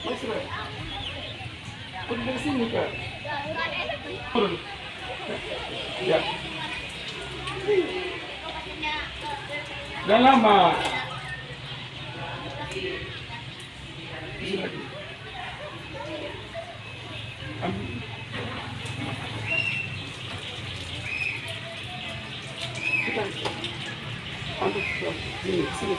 Masuk lah. Pergi dari sini Kak. Turun. Ya. Jangan lama. Sini lagi. Ambil. Kita ambil sini, sini.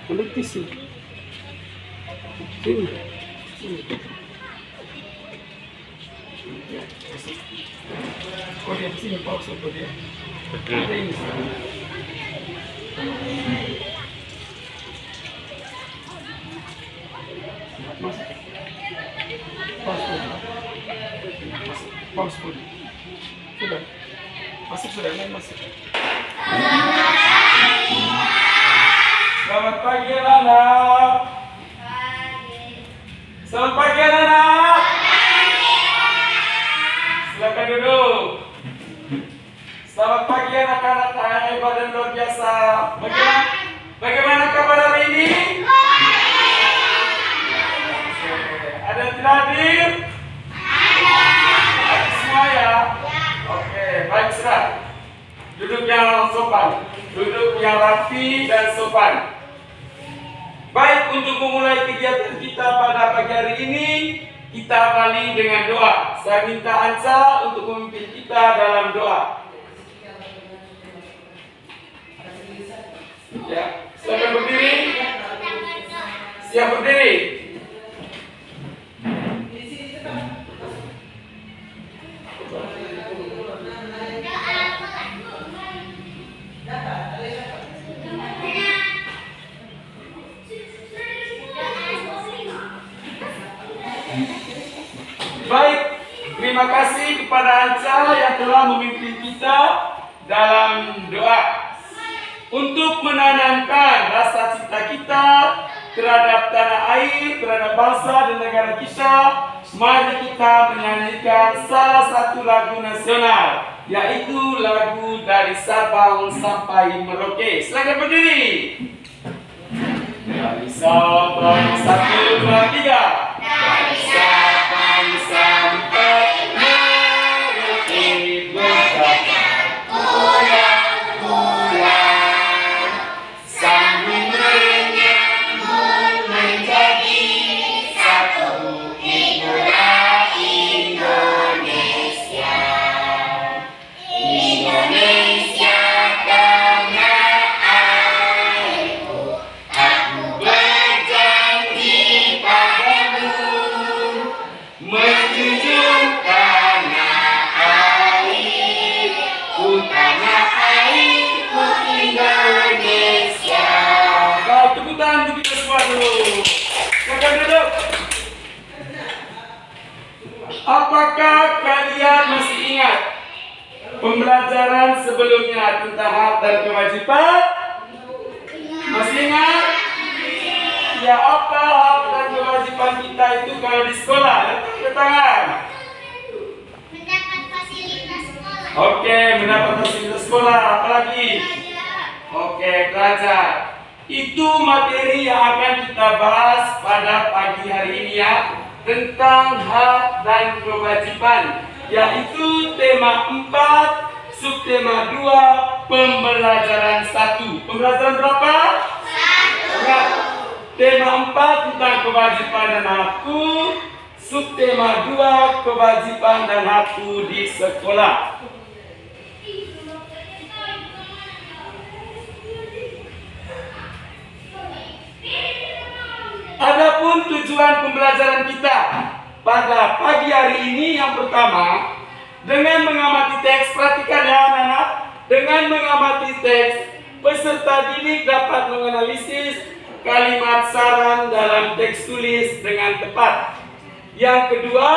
Ambil tisu. Sini. Sini. Oh dia di sini paus untuk dia. Ada ini. Masuk. Paus pun. Paus pun. Sudah. Masuk sudah, naik masuk. Selamat pagi anak-anak. Selamat pagi anak-anak. Silakan duduk. Selamat pagi anak-anak yang hebat dan luar biasa. Bagaimana kabar hari ini? Ada yang tidak hadir? Ada semua ya? Oke, baik sudah. Duduk yang sopan, duduk yang rapi dan sopan. Baik, untuk memulai kegiatan kita pada pagi hari ini, kita awali dengan doa. Saya minta Ansa untuk memimpin kita dalam doa. Ya, silakan berdiri. Siap berdiri. Baik, terima kasih kepada Ansa yang telah memimpin kita dalam doa untuk menanamkan rasa cinta kita terhadap tanah air, terhadap bangsa dan negara kita. Mari kita menyanyikan salah satu lagu nasional, yaitu lagu dari Sabang sampai Merauke. Silakan berdiri. Dari Sabang 1, 2, 3. Dari Sabang sampai Merauke berkata pulang sambil menyambut menjadi satu idola Indonesia. Indonesia tanah airku, aku berjanji padamu menjunjung tanah airku, tanah airku Indonesia. Baik, tepuk tangan untuk kita semua dulu. Silakan duduk. Apakah kalian masih ingat pembelajaran sebelumnya tentang hak dan kewajiban? Masih ingat? Ya, apa hak dan kewajiban kita itu kalau di sekolah? Letak tangan. Mendapat fasilitas sekolah. Oke, mendapat fasilitas sekolah. Apalagi? Oke, belajar. Itu materi yang akan kita bahas pada pagi hari ini ya, tentang hak dan kewajiban, yaitu tema 4, subtema 2, pembelajaran 1. Pembelajaran berapa? 1. Tema 4 tentang kewajiban dan hakku, subtema 2, kewajiban dan hakku di sekolah. Adapun tujuan pembelajaran kita pada pagi hari ini, yang pertama, dengan mengamati teks, perhatikan ya anak-anak, dengan mengamati teks, peserta didik dapat menganalisis kalimat saran dalam teks tulis dengan tepat. Yang kedua,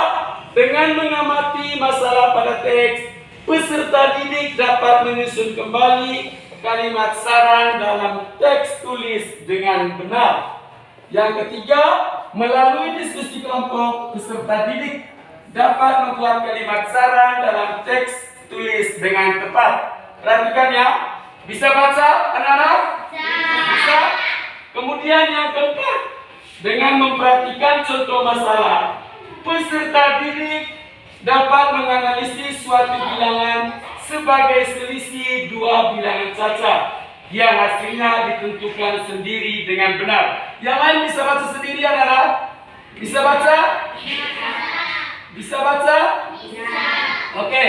dengan mengamati masalah pada teks, Peserta didik dapat menyusun kembali kalimat saran dalam teks tulis dengan benar. Yang ketiga, melalui diskusi kelompok, peserta didik dapat membuat kalimat saran dalam teks tulis dengan tepat. Perhatikan ya. Bisa baca anak-anak? Bisa. Kemudian yang keempat, dengan memperhatikan contoh masalah, peserta didik dapat menganalisis suatu bilangan sebagai selisih dua bilangan cacat yang hasilnya ditentukan sendiri dengan benar. Yang lain bisa baca sendiri anak-anak? Bisa baca? Bisa baca? Oke.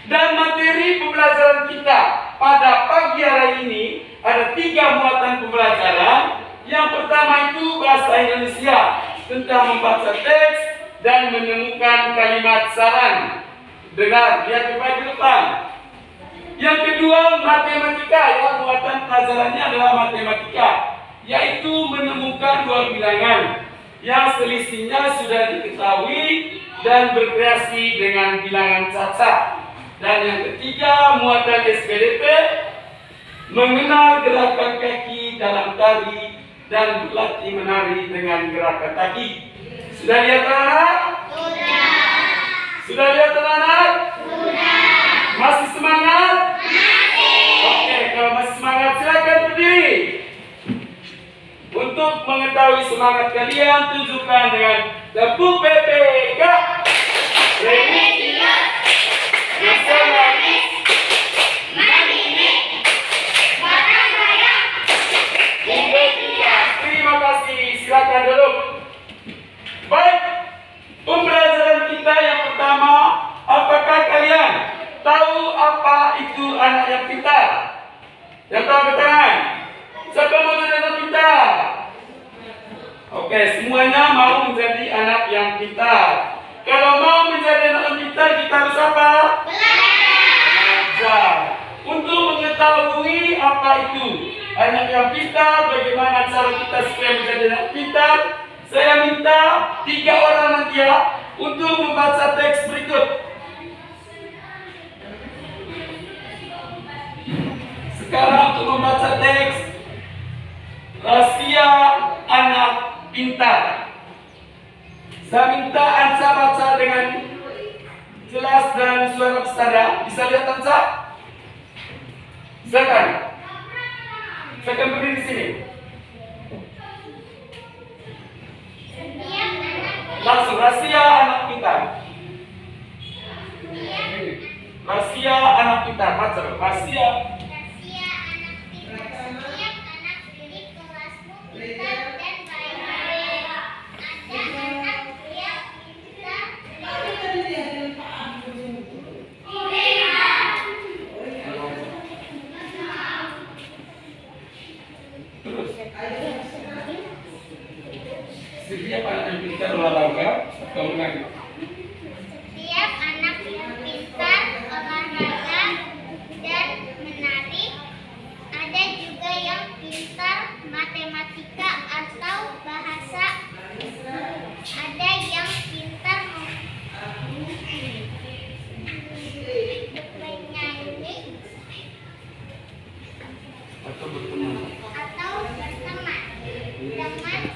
Dan materi pembelajaran kita pada pagi hari ini ada 3 muatan pembelajaran. Yang pertama itu bahasa Indonesia tentang membaca teks dan menemukan kalimat saran. Dengar, lihat di depan. Yang kedua matematika, ya, muatan pelajarannya adalah matematika, yaitu menemukan dua bilangan yang selisihnya sudah diketahui dan berkreasi dengan bilangan cacat. Dan yang ketiga muatan SPDP, mengenal gerakan kaki dalam tari dan berlatih menari dengan gerakan kaki. Sudah lihat anak-anak? Sudah lihat anak-anak? Masih semangat? Oke, kalau masih semangat silakan berdiri. Untuk mengetahui semangat kalian, tunjukkan dengan tepuk PPK. Religius, nasionalis, mandiri, gotong royong, identitas. Terima kasih, silakan duduk. Baik, pembelajaran kita yang pertama, apakah kalian tahu apa itu anak yang pintar? Yang tahu angkat tangan. Siapa mau jadi anak pintar? Oke, semuanya mau menjadi anak yang pintar. Kalau mau menjadi anak yang pintar, kita harus apa? Belajar. Untuk mengetahui apa itu anak yang pintar, bagaimana cara kita supaya menjadi anak pintar, saya minta 3 orang nanti ya untuk membaca teks berikut. Sekarang untuk membaca teks rahasia anak pintar. Saya minta Ansa baca dengan jelas dan suara besar ya. Bisa lihat Ansa? Silakan. Silakan berdiri di sini. Langsung rahasia anak pintar. Rahasia anak pintar. Baca rahasia. Setiap anak yang pintar olahraga atau menari. Setiap anak yang pintar olahraga dan menari. Ada juga yang pintar matematika atau bahasa. Ada yang pintar menyanyi Atau berteman. dengan semua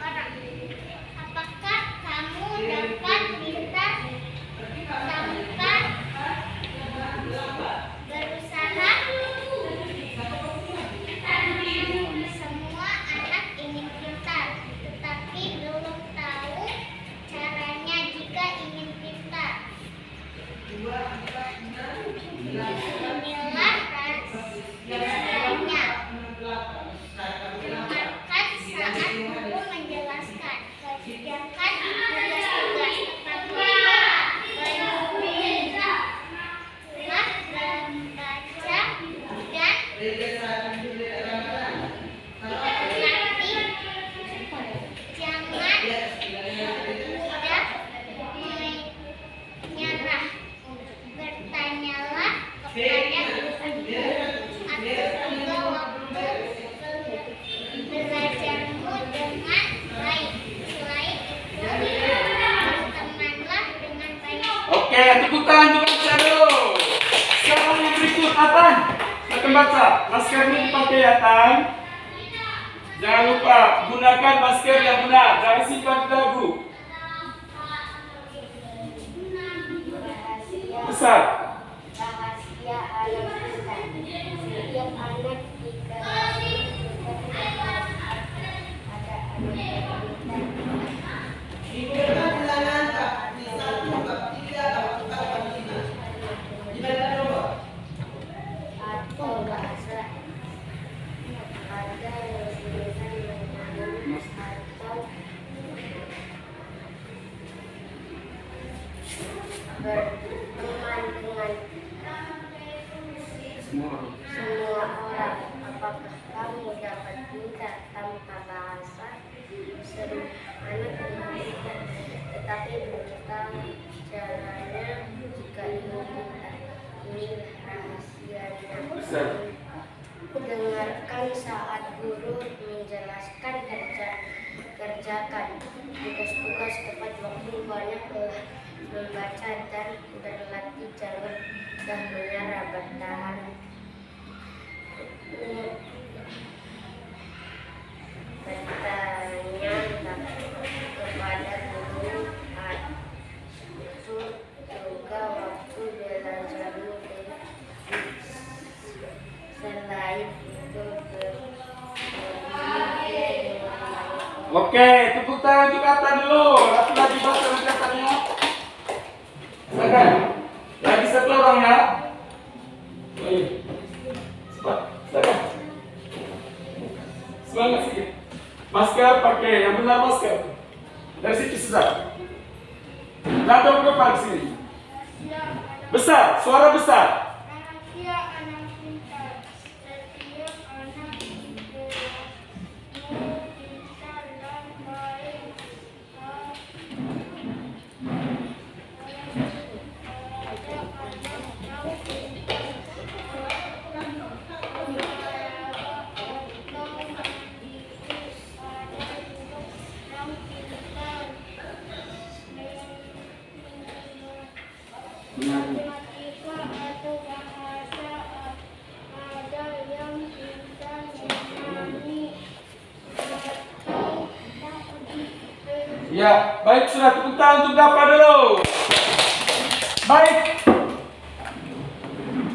orang. Apakah Oke, tepuk tangan untuk baca dulu. Sekarang yang berikut, Atan. Akan baca. Maskernya dipakai ya, Tan. Jangan lupa, gunakan masker yang benar. Jangan simpan di dagu. Besar. Rahasia alam kita. Setiap anak di kelas ada atau bahasa ada yang tulisan atau berteman dengan semua orang. Apakah kamu dapat minta tanpa bahasa? Seru anak meminta, tetapi belum tahu caranya. Jika ingin minta, ini rahasianya. Dengarkan saat guru menjelaskan, kerjakan tugas-tugas tepat waktu. Banyak membaca dan berlatih, jangan mudah menyerah, bertahan. Bertanyalah kepada guru itu juga waktu belajarmu. Selain itu Oke, tepuk tangan untuk kata dulu. Lagi baca katanya. Silakan. Lagi satu orang ya. Cepat, silakan. Semangat sedikit. Masker pakai yang benar masker. Dari situ sudah. Langsung ke depan sini. Besar, suara besar. rahasia anak pintar. Setiap anak di kelasmu pintar dan baik. Ada anak yang pintar. Matematika atau bahasa ada yang pintar memahami atau Ya, baik sudah tepuk tangan untuk dapat dulu. Baik.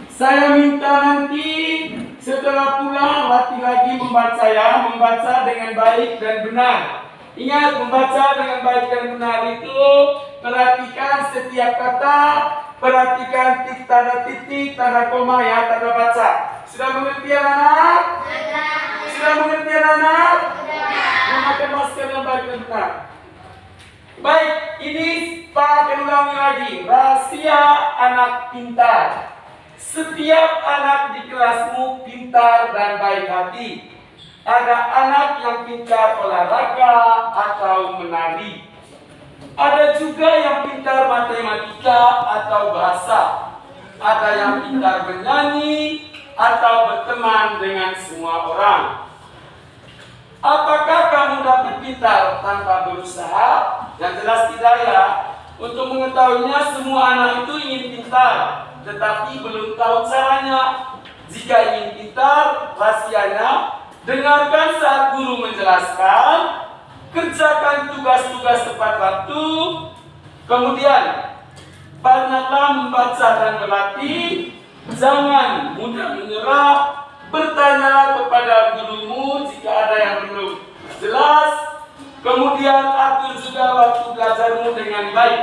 Saya minta nanti setelah pulang latih lagi membaca ya, membaca dengan baik dan benar. Ingat, membaca dengan baik dan benar itu perhatikan setiap kata, perhatikan tanda titik, tanda koma ya, tanda baca. Sudah mengerti anak-anak? Sudah mengerti anak-anak? Memakai masker yang baik dan benar. Baik, ini Pak akan ulangi lagi. Rahasia anak pintar. Setiap anak di kelasmu pintar dan baik hati. Ada anak yang pintar olahraga atau menari. Ada juga yang pintar matematika atau bahasa. Ada yang pintar menyanyi atau berteman dengan semua orang. Apakah kamu dapat pintar tanpa berusaha? Yang jelas tidak ya. Untuk mengetahuinya, semua anak itu ingin pintar, tetapi belum tahu caranya. Jika ingin pintar, rahasianya dengarkan saat guru menjelaskan, kerjakan tugas-tugas tepat waktu, kemudian banyaklah membaca dan berlatih, jangan mudah menyerah, bertanyalah kepada gurumu jika ada yang belum jelas, kemudian atur juga waktu belajarmu dengan baik,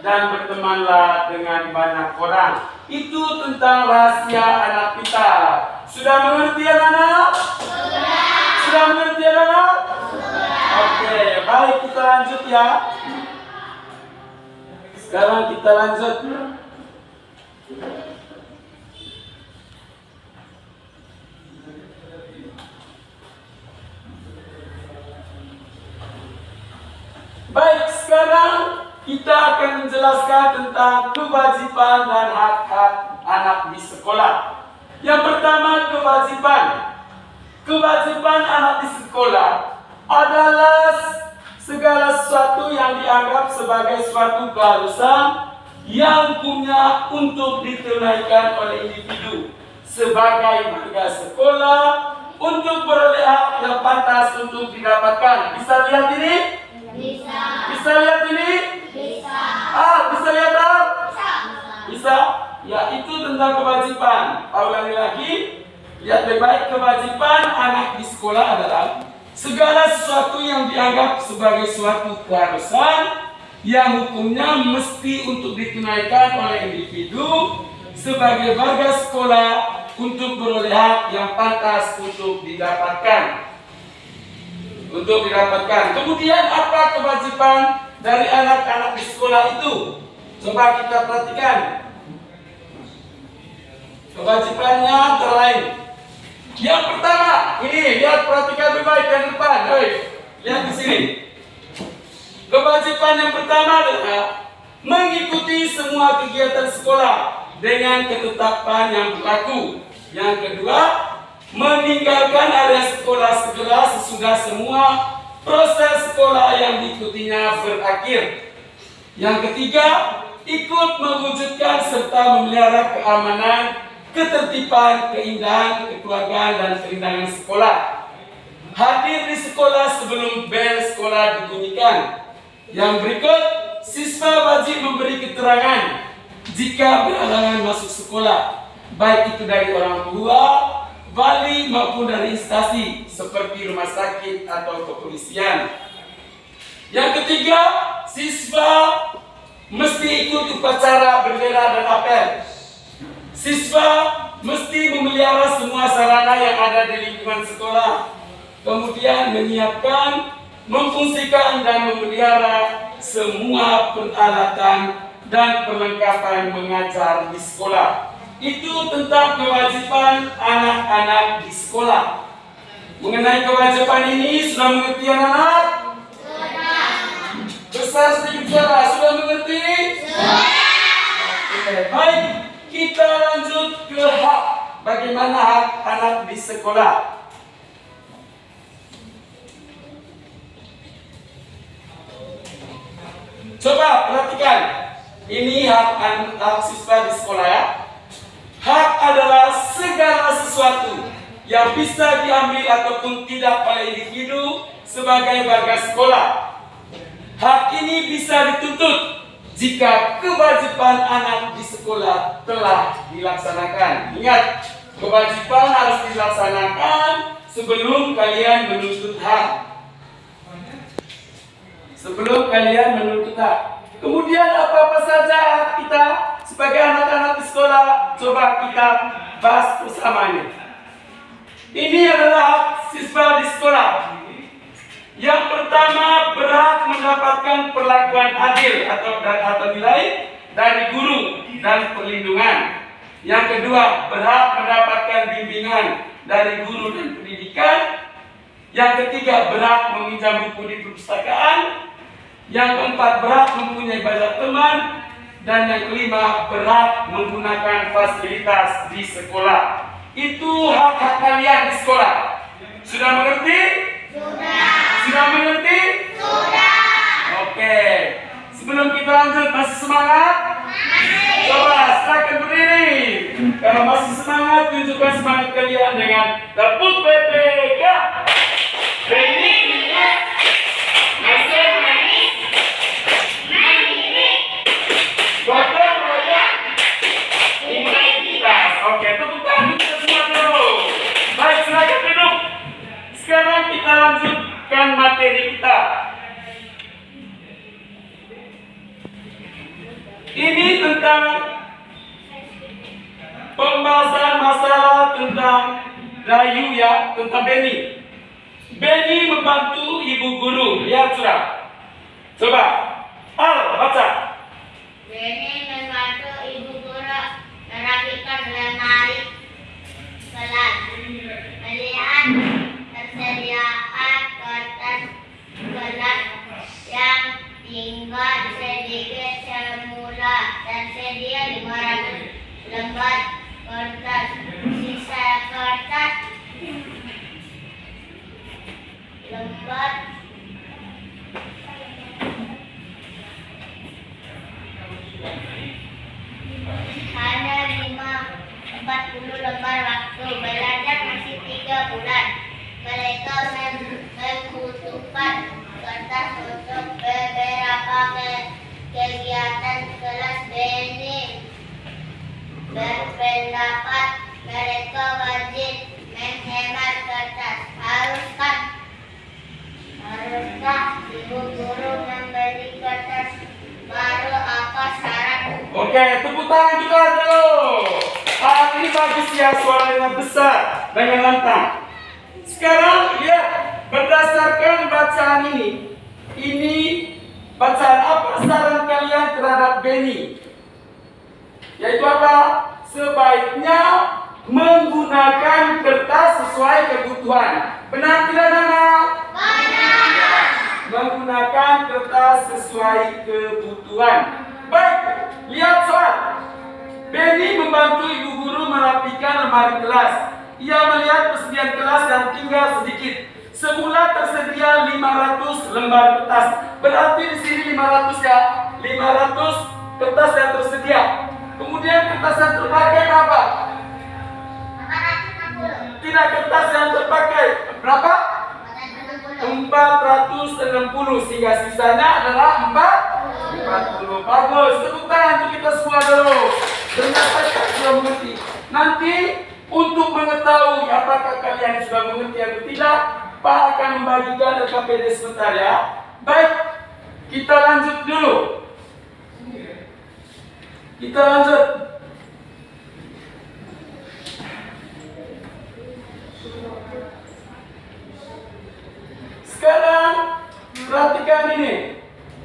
dan bertemanlah dengan banyak orang. Itu tentang rahasia anak pintar. Sudah mengerti anak-anak? Sudah mengerti anak-anak? Oke, baik, kita lanjut ya. Sekarang kita lanjut. Baik, sekarang kita akan menjelaskan tentang kewajiban dan hak-hak anak di sekolah. Yang pertama, kewajiban. Kewajiban anak di sekolah adalah segala sesuatu yang dianggap sebagai suatu keharusan yang hukumnya untuk ditunaikan oleh individu sebagai warga sekolah untuk beroleh hak yang pantas untuk didapatkan. Bisa lihat ini? Bisa. Bisa lihat ini? Bisa. Bisa lihat tak? Bisa. Ya, itu tentang kewajiban. Ulangi lagi. Lihat baik-baik, kewajiban anak di sekolah adalah segala sesuatu yang dianggap sebagai suatu keharusan yang hukumnya mesti untuk ditunaikan oleh individu sebagai warga sekolah untuk beroleh hak yang pantas untuk didapatkan. Kemudian apa kewajiban dari anak-anak di sekolah itu? Coba kita perhatikan. Kewajibannya antara lain. Yang pertama, ini lihat, perhatikan baik-baik ke depan. Lihat di sini. Kewajiban yang pertama adalah mengikuti semua kegiatan sekolah dengan ketetapan yang berlaku. Yang kedua, meninggalkan area sekolah segera sesudah semua proses sekolah yang diikutinya berakhir. Yang ketiga, ikut mewujudkan serta memelihara keamanan, ketertiban, keindahan, kekeluargaan, dan keindahan sekolah. Hadir di sekolah sebelum bel sekolah dibunyikan. Yang berikut, siswa wajib memberi keterangan jika berhalangan masuk sekolah, baik itu dari orang tua, wali maupun dari instansi seperti rumah sakit atau kepolisian. Yang ketiga, siswa mesti ikut upacara bendera dan apel. Siswa mesti memelihara semua sarana yang ada di lingkungan sekolah. Kemudian menyiapkan, memfungsikan dan memelihara semua peralatan dan perlengkapan mengajar di sekolah. Itu tentang kewajiban anak-anak di sekolah. Mengenai kewajiban ini sudah mengerti anak-anak? Sudah. Besar sedikit suara, sudah mengerti? Sudah. Oke, baik. Kita lanjut ke hak. Bagaimana hak anak di sekolah? Coba perhatikan. Ini hak siswa di sekolah ya. Hak adalah segala sesuatu yang bisa diambil ataupun tidak oleh individu sebagai warga sekolah. Hak ini bisa dituntut jika kewajiban anak di sekolah telah dilaksanakan. Ingat, kewajiban harus dilaksanakan sebelum kalian menuntut hak. Kemudian apa-apa saja hak kita sebagai anak-anak di sekolah, coba kita bahas bersamanya. Ini adalah hak siswa di sekolah. Yang pertama, berhak mendapatkan perlakuan adil atau nilai dari guru dan perlindungan. Yang kedua, berhak mendapatkan bimbingan dari guru dan pendidikan. Yang ketiga, berhak meminjam buku di perpustakaan. Yang keempat, berhak mempunyai banyak teman. Dan yang kelima, berhak menggunakan fasilitas di sekolah. Itu hak-hak kalian di sekolah. Sudah mengerti? Sudah mengerti? Sudah. Oke. Sebelum kita lanjut, masih semangat? Masih. Coba silakan berdiri. Kalau masih semangat, tunjukkan semangat kalian dengan tepuk PPK. Beni. Gotong royong, integritas. Oke, tepuk tangan kita semua dulu. Baik, silakan duduk. Sekarang kita lanjutkan materi kita. Ini tentang pembahasan masalah tentang Rayu ya, tentang Beni. Beni membantu ibu guru. Lihat sudah. Coba, baca. Beni membantu ibu guru merapikan lemari kelas, melihat tersediaan kertas kelas yang tinggal sedikit semula, tersedia 500 lembar kertas. Sisa kertas lembar Ibu guru memberi kertas baru. Apa syaratnya? Oke, tepuk tangan juga dulu. Ini bagus ya, suaranya besar dengan lantang. Sekarang lihat berdasarkan bacaan ini bacaan apa saran kalian terhadap Benny? Yaitu apa? Sebaiknya menggunakan kertas sesuai kebutuhan. Benar tidak, Nana? Benar. Menggunakan kertas sesuai kebutuhan. Baik, lihat soal. Benny membantu ibu guru merapikan lemari kelas. Ia melihat persediaan kelas yang tinggal sedikit. Semula tersedia 500 lembar kertas. Berarti di sini 500 ya. 500 kertas yang tersedia. Kemudian kertas yang terpakai berapa? 460. Tidak, kertas yang terpakai berapa? 460, sehingga sisanya adalah 40. Bagus, tepuk tangan untuk kita semua dulu. Ternyata kalian sudah mengerti. Nanti untuk mengetahui apakah kalian sudah mengerti atau tidak, Pak akan membagikan LKPD sebentar ya. Baik, kita lanjut dulu. Kita lanjut. Sekarang perhatikan ini.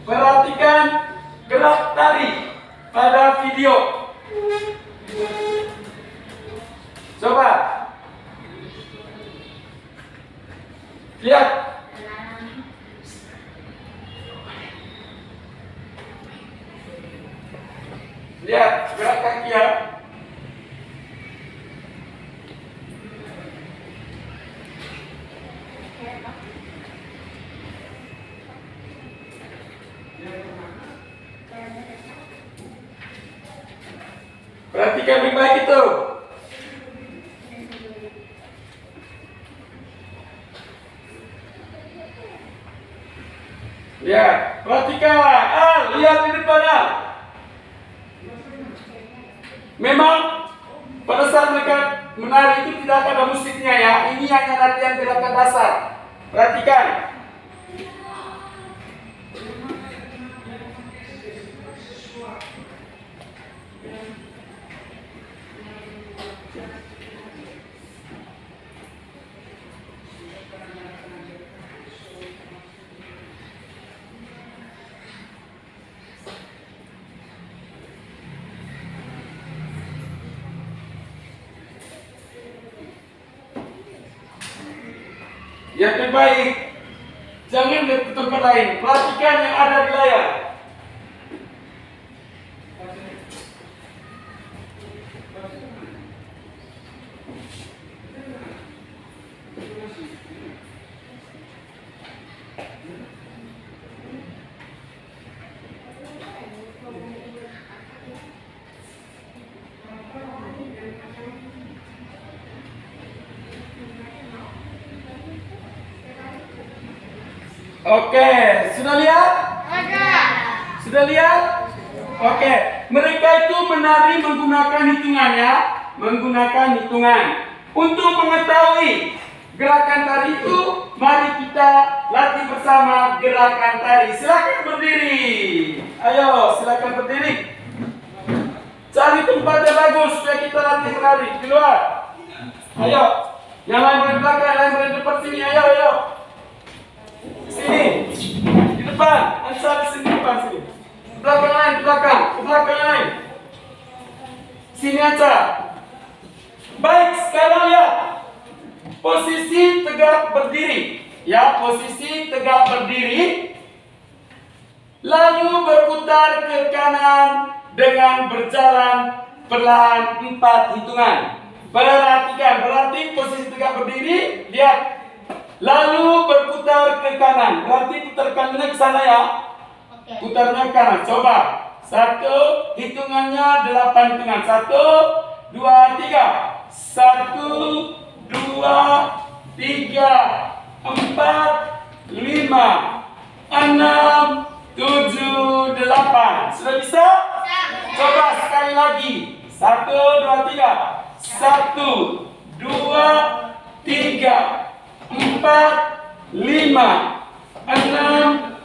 Perhatikan gerak tari pada video. Coba lihat. Lihat gerak kaki ya. Perhatikan baik-baik itu. Lihat, perhatikan. Lihat di depannya. Memang pada saat mereka menari itu tidak ada musiknya ya. Ini hanya latihan gerakan dasar. Perhatikan. Yang terbaik, jangan lihat ke tempat lain. Perhatikan yang ada di layar. Oke, sudah lihat? Ada. Sudah lihat? Oke, mereka itu menari menggunakan hitungannya, menggunakan hitungan. Untuk mengetahui gerakan tari itu, mari kita latih bersama gerakan tari. Silakan berdiri. Ayo, silakan berdiri. Cari tempat yang bagus supaya kita latih menari. Di luar. Ayo, yang lain berada di belakang, yang lain berada di depan sini. Ayo. Sini, di depan. Ansar di sini, depan sini. Belakang lain, belakang lain. Sini aja. Baik, sekarang ya. Posisi tegak berdiri. Ya, posisi tegak berdiri. Lalu berputar ke kanan dengan berjalan perlahan 4 hitungan. Perhatikan, berarti posisi tegak berdiri, lihat. Lalu berputar ke kanan, berarti putar kanannya ke sana ya. Oke. Putarnya ke kanan, coba. 1, hitungannya 8 hitungan. 1, 2, 3. 1, 2, 3, 4, 5, 6, 7, 8. Sudah bisa? Coba sekali lagi. 1, 2, 3. 1, 2, 3, 4, 5, 6,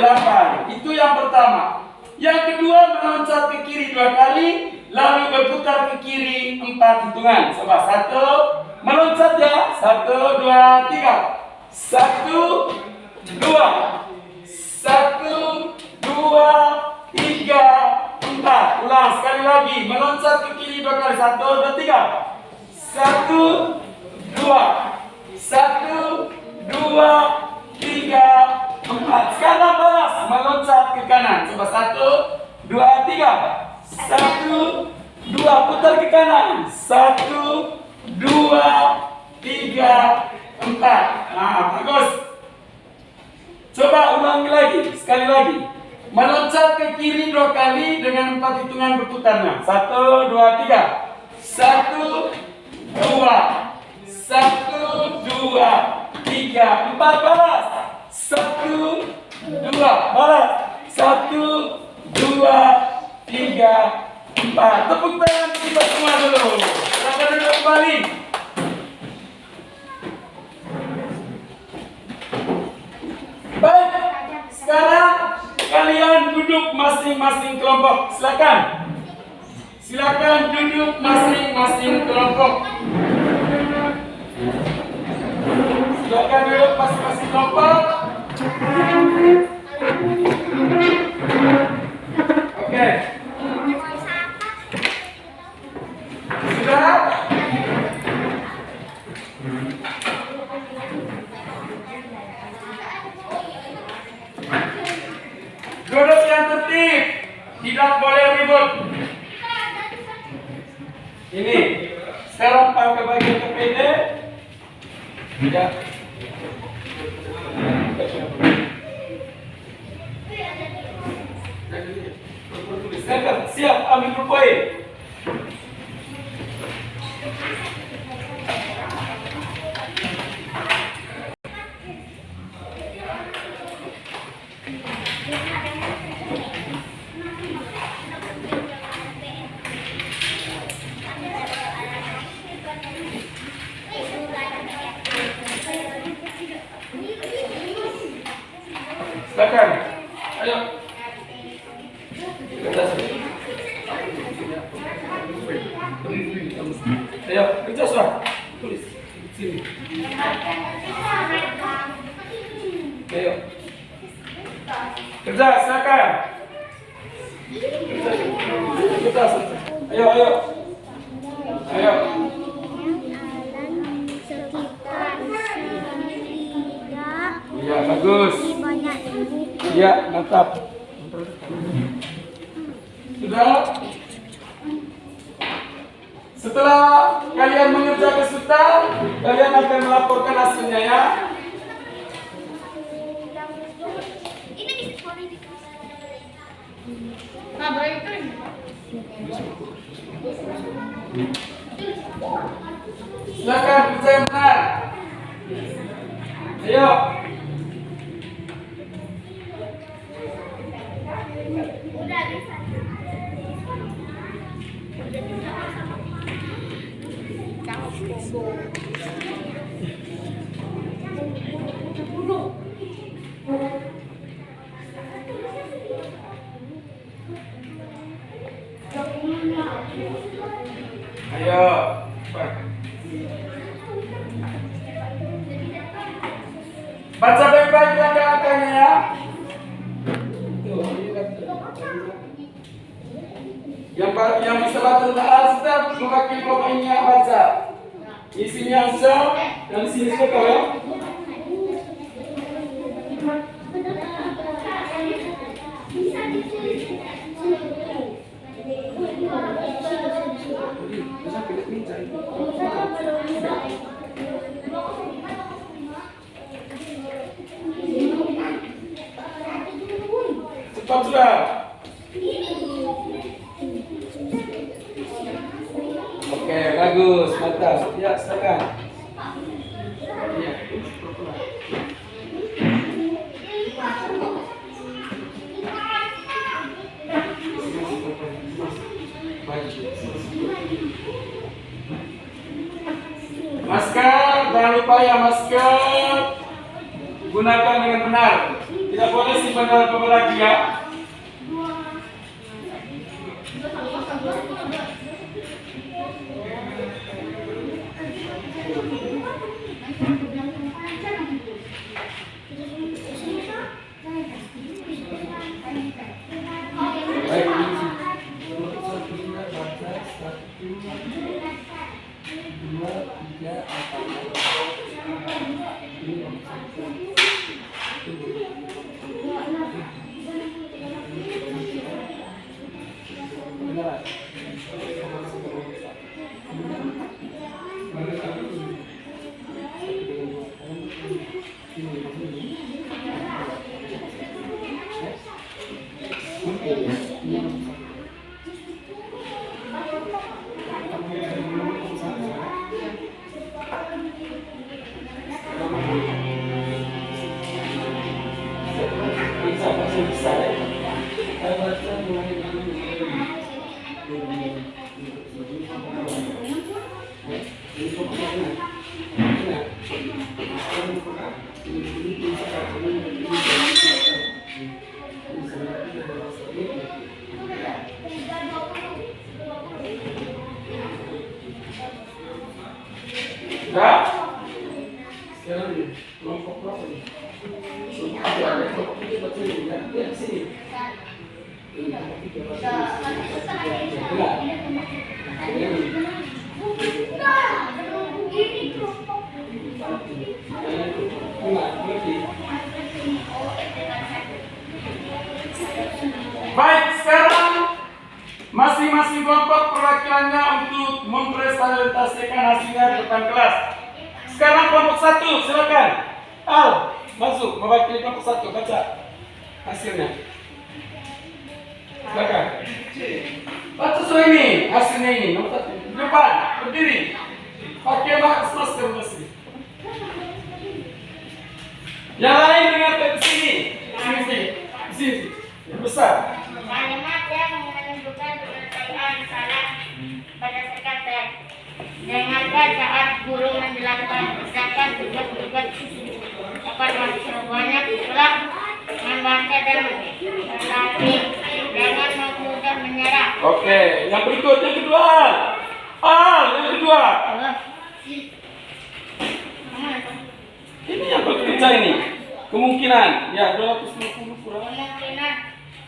8. Itu yang pertama. Yang kedua, meloncat ke kiri 2 kali, lalu berputar ke kiri 4 hitungan. Coba 1, meloncat ya. 1, 2, 3. 1, 2. 1, 2, 3, 4. Ulang sekali lagi. Meloncat ke kiri 2 kali. 1, 2, 3. 1, 2. 1, 2, 3, 4. Sekarang balas. Meloncat ke kanan. Coba 1, 2, 3. 1, 2. Putar ke kanan. 1, 2, 3, 4. Nah, bagus. Coba ulangi lagi. Sekali lagi. Meloncat ke kiri 2 kali dengan 4 hitungan berputarnya. 1, 2, 3. 1, 2. 1, 2, 3, 4. Balas. 1, 2. Balas. 1, 2, 3, 4. Tepuk tangan kita semua dulu. Kita duduk kembali. Baik. Sekarang kalian duduk masing-masing kelompok. Silakan. Silakan duduk masing-masing kelompok. Silakan duduk masing-masing kelompok. Oke. Sudah? Duduk yang tertib. Tidak boleh ribut. Ini. Sekarang pakai bagian kepede. Ya. Siap ambil poin. Silakan. Ayo. Ayo, kerja sudah. Tulis. Sini. Ayo. Kerja, silakan. Kerja. Ayo, ayo. Ayo. Ya, bagus. Ya, mantap. Sudah? Setelah kalian mengerjakan sudah, kalian akan melaporkan hasilnya ya. Silakan kerja yang benar. Ayo. Ayo. Baca baik-baik angka-angkanya ya. Yang bisa baca sudah mewakili pokoknya baca. Isinya ansel dan sini juga kau ya. Cepat sudah. Oke, bagus, mantap. Ya, silakan. Ya. Masker, jangan lupa ya masker. Gunakan dengan benar. Tidak boleh simpan dalam pembagian. Nah, sekarang ini kelompok berapa nih? Ada kelompok 3 baca ini, ya, di sini. Baik, sekarang masing-masing kelompok perwakilannya untuk mempresentasikan hasilnya di depan kelas. Sekarang kelompok 1, silakan. Al, masuk mewakili kelompok 1, baca hasilnya. Silakan. Baca soal ini, hasilnya ini. Nomor 1, di depan, berdiri. Pakai masker masih. Yang lain dengar ke sini. Sini. Besar. Kalimat yang menunjukkan penyelesaian salah berdasarkan teks. Dengarkan saat guru menjelaskan, misalkan tugas-tugas dapat masuk banyak setelah membaca dan berlatih. Jangan mudah menyerah. Oke, yang berikut, yang kedua. Yang kedua. Ini yang bekerja ini. Kemungkinan, ya 250 kurang. Kemungkinan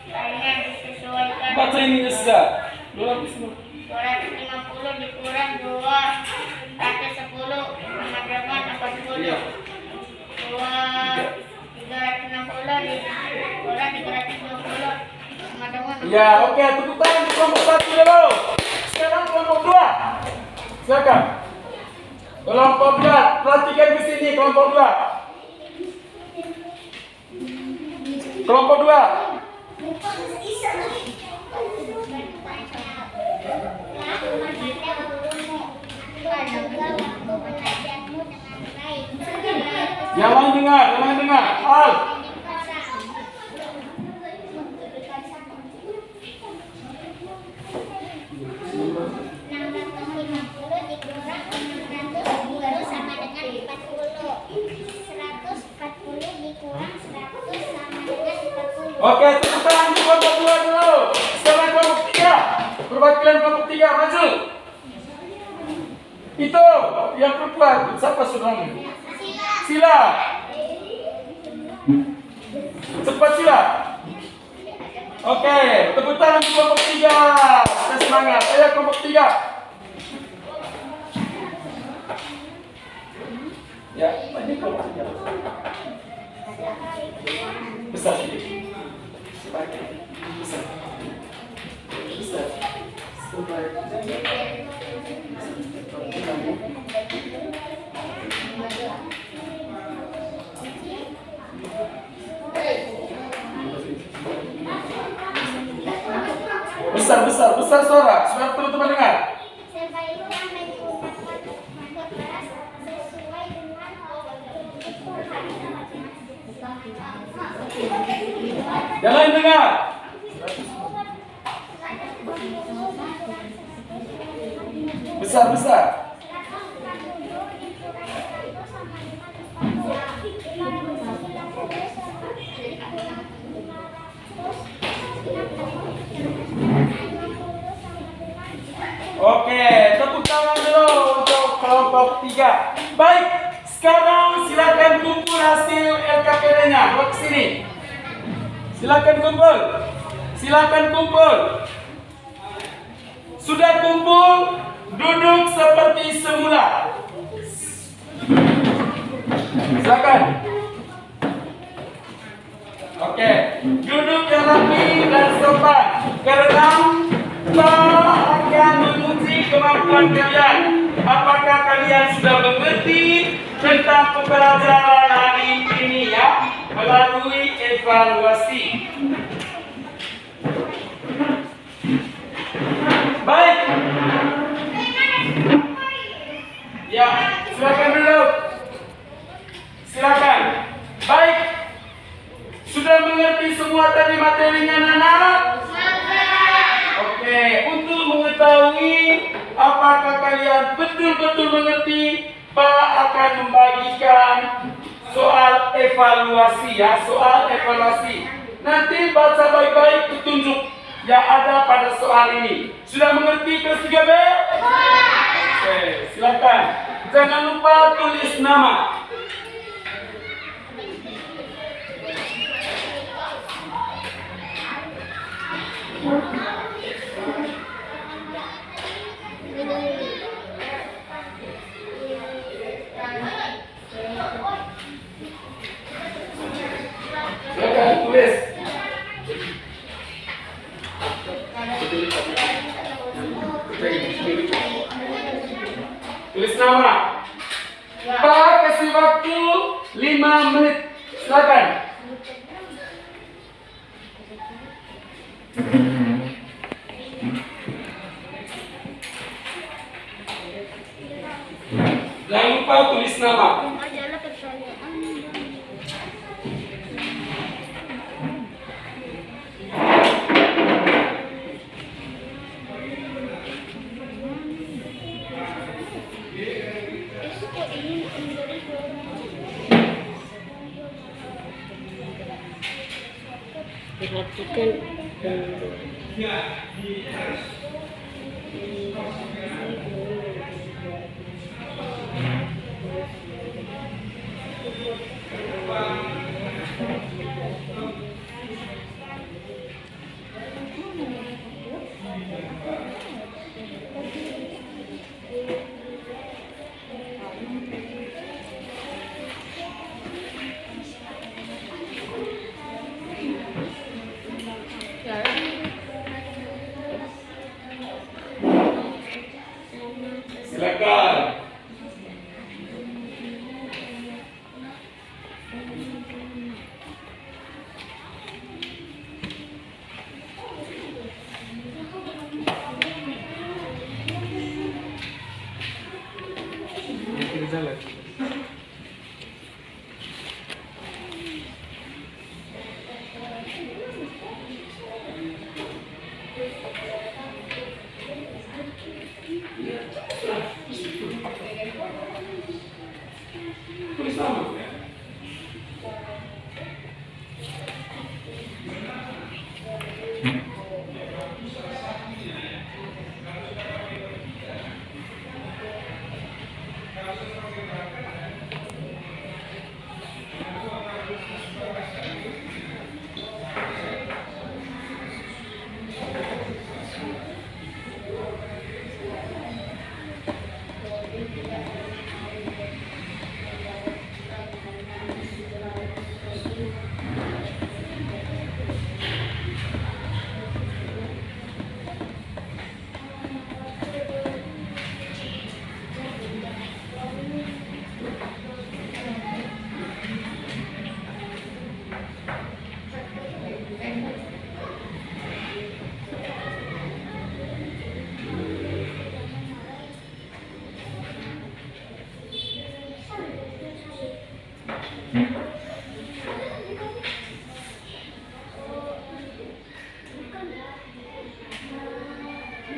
lainnya disesuaikan. Baca ini sudah. 250 dikurang 2 pakai 10 sama dengan 40. 360 dikurang 320 sama dengan. Ya, oke, tepuk tangan untuk kelompok 1 dulu. Sekarang kelompok 2. Silakan. Kelompok 2, perhatikan di sini kelompok 2. Kelompok 2. Yang lain dengar. Al. Oke, tepuk tangan untuk kelompok 2 dulu. Sekarang kelompok 3. Perwakilan kelompok 3 maju. Itu yang perempuan. Siapa saudaranya? Sila. Cepat Sila. Oke, tepuk tangan untuk kelompok 3. Kita semangat. Ayo kelompok 3. Ya, ini kelompok 3. Besar sedikit. Besar. Besar suara teman-teman dengar. Sebaiknya menggunakan mode keras sesuai dengan Yang lain dengar. Besar. kelompok 3. Baik, sekarang silakan kumpul hasil LKPD-nya. Bawa ke sini. Silakan kumpul. Silakan kumpul. Sudah kumpul, duduk seperti semula. Silakan. Oke, duduk yang rapi dan sopan. Karena Pak akan menguji kemampuan kalian. Apakah kalian sudah mengerti tentang pembelajaran hari ini ya, melalui evaluasi. Baik. Ya, silakan duduk. Silakan. Baik. Sudah mengerti semua tadi materinya, Nana? Oke, untuk mengetahui apakah kalian betul-betul mengerti, Pak akan membagikan soal evaluasi ya, soal evaluasi. Nanti baca baik-baik petunjuk yang ada pada soal ini. Sudah mengerti kelas 3B? Oke, silakan. Jangan lupa tulis nama. Silakan tulis. Tulis nama. Pak kasih waktu 5 menit. Silakan. Jangan lupa tulis nama. Perhatikan Silakan. Tulis nama.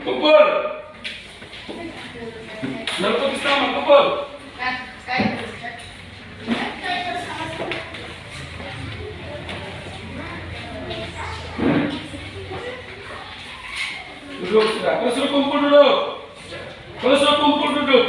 Kumpul. Lalu tulis nama, kumpul. Duduk sudah. Terus suruh kumpul dulu. Terus suruh kumpul duduk.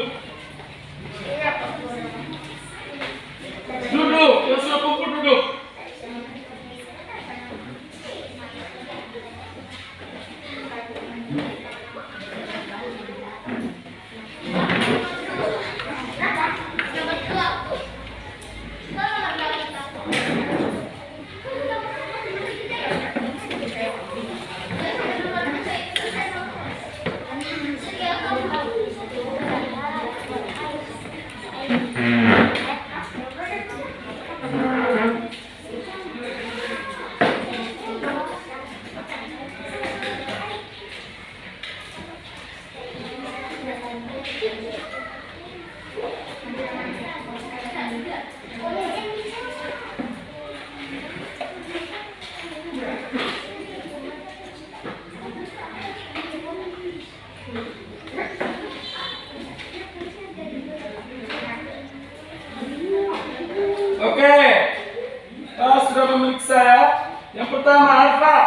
pertama Alfa.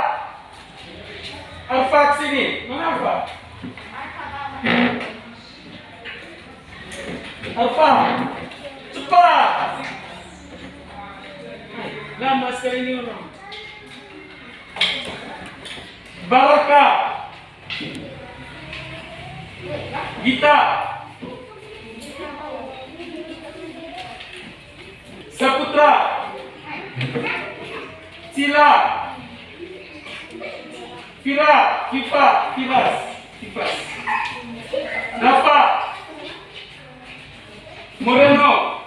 Alfa sini. Mana Alfa? Alfa. Cepat. Lama sekali ini orang. Baraka. Gita. Saputra. Sila. Fira. Kifa. Kibas. Kibas. Rafa. Moreno.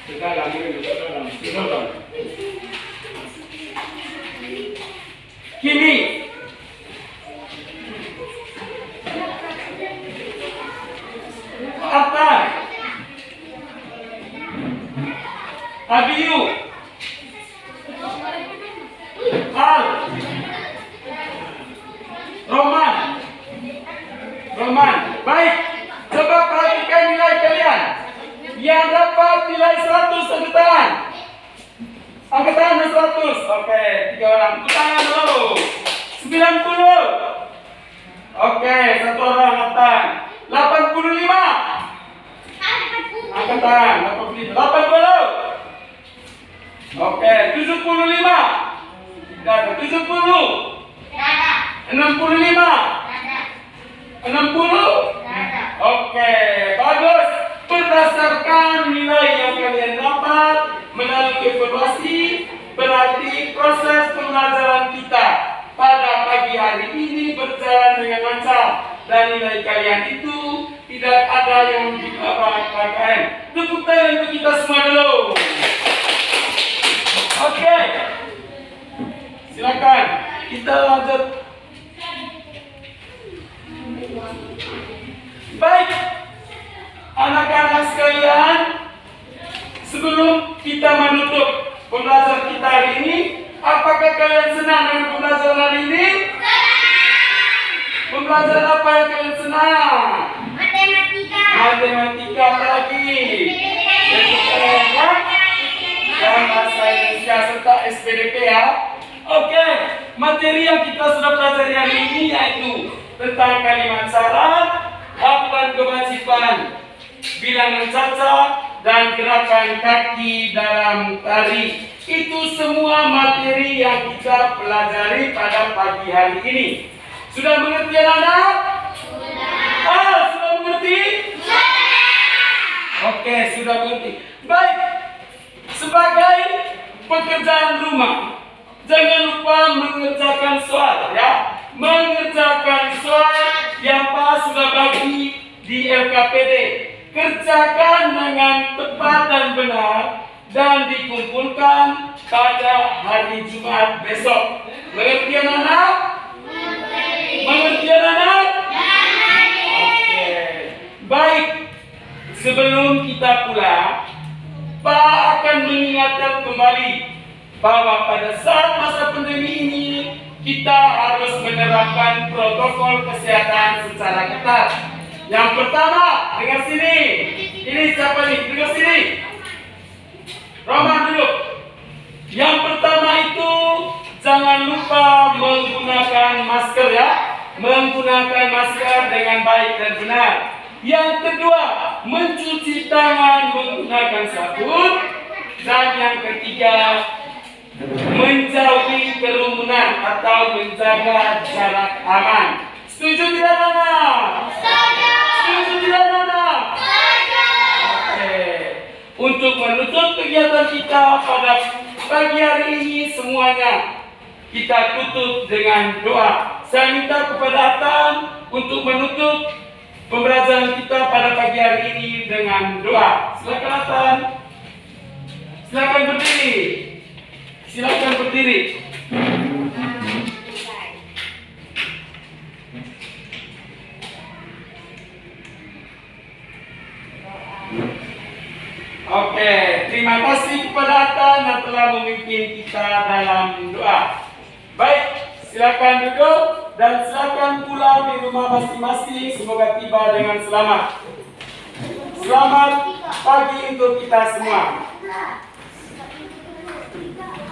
Sekarang, sekarang. Kimi. Atan. Abiyu. Al. Roman. Roman. Baik. Coba perhatikan nilai kalian. Yang dapat nilai 100 angkat tangan. Angkat tangan 100. Oke, 3 orang. Angkat tangan dulu. 90. Oke, 1 orang angkat tangan. 85. Angkat tangan. 80. Oke, 75. Tidak ada. 70. 65. 60. Oke, bagus. Berdasarkan nilai yang kalian dapat melalui evaluasi, berarti proses pembelajaran kita pada pagi hari ini berjalan dengan lancar dan nilai kalian itu tidak ada yang di bawah KKM. Tepuk tangan untuk kita semua dulu. Oke, silakan kita lanjut. Baik, anak-anak sekalian, sebelum kita menutup pembelajaran kita hari ini, apakah kalian senang dengan pembelajaran hari ini? Pembelajaran apa yang kalian senang? Matematika apa lagi? Dan bahasa Indonesia serta SPDP ya. Oke, materi yang kita sudah pelajari hari ini yaitu tentang kalimat syarat, hafal kewajiban, bilangan cacat, dan gerakan kaki dalam tari. Itu semua materi yang kita pelajari pada pagi hari ini. Sudah mengerti anak-anak? Sudah. Sudah mengerti? Sudah. Oke, sudah mengerti. Baik, sebagai pekerjaan rumah, jangan lupa mengerjakan soal ya. Mengerjakan soal yang Pak sudah bagi di LKPD. Kerjakan dengan tepat dan benar dan dikumpulkan pada hari Jumat besok. Mengerti anak-anak? Mengerti anak-anak? Oke. Baik. Sebelum kita pulang, Pak akan mengingatkan kembali bahwa pada saat masa pandemi ini kita harus menerapkan protokol kesehatan secara ketat. Yang pertama, dengar sini. Ini siapa nih? Dengar sini. Roman dulu. Yang pertama itu jangan lupa menggunakan masker ya. Menggunakan masker dengan baik dan benar. Yang kedua, mencuci tangan menggunakan sabun. Dan yang ketiga, menjauhi kerumunan atau menjaga jarak aman. Setuju tidak anak? Setuju tidak anak? Oke. Untuk menutup kegiatan kita pada pagi hari ini semuanya kita tutup dengan doa. Saya minta kepada Atan untuk menutup pembelajaran kita pada pagi hari ini dengan doa. Silakan Atan. Silakan berdiri. Silakan berdiri. Oke, terima kasih kepada Atan yang telah memimpin kita dalam doa. Baik, silakan duduk dan silakan pulang di rumah masing-masing. Semoga tiba dengan selamat. Selamat pagi untuk kita semua.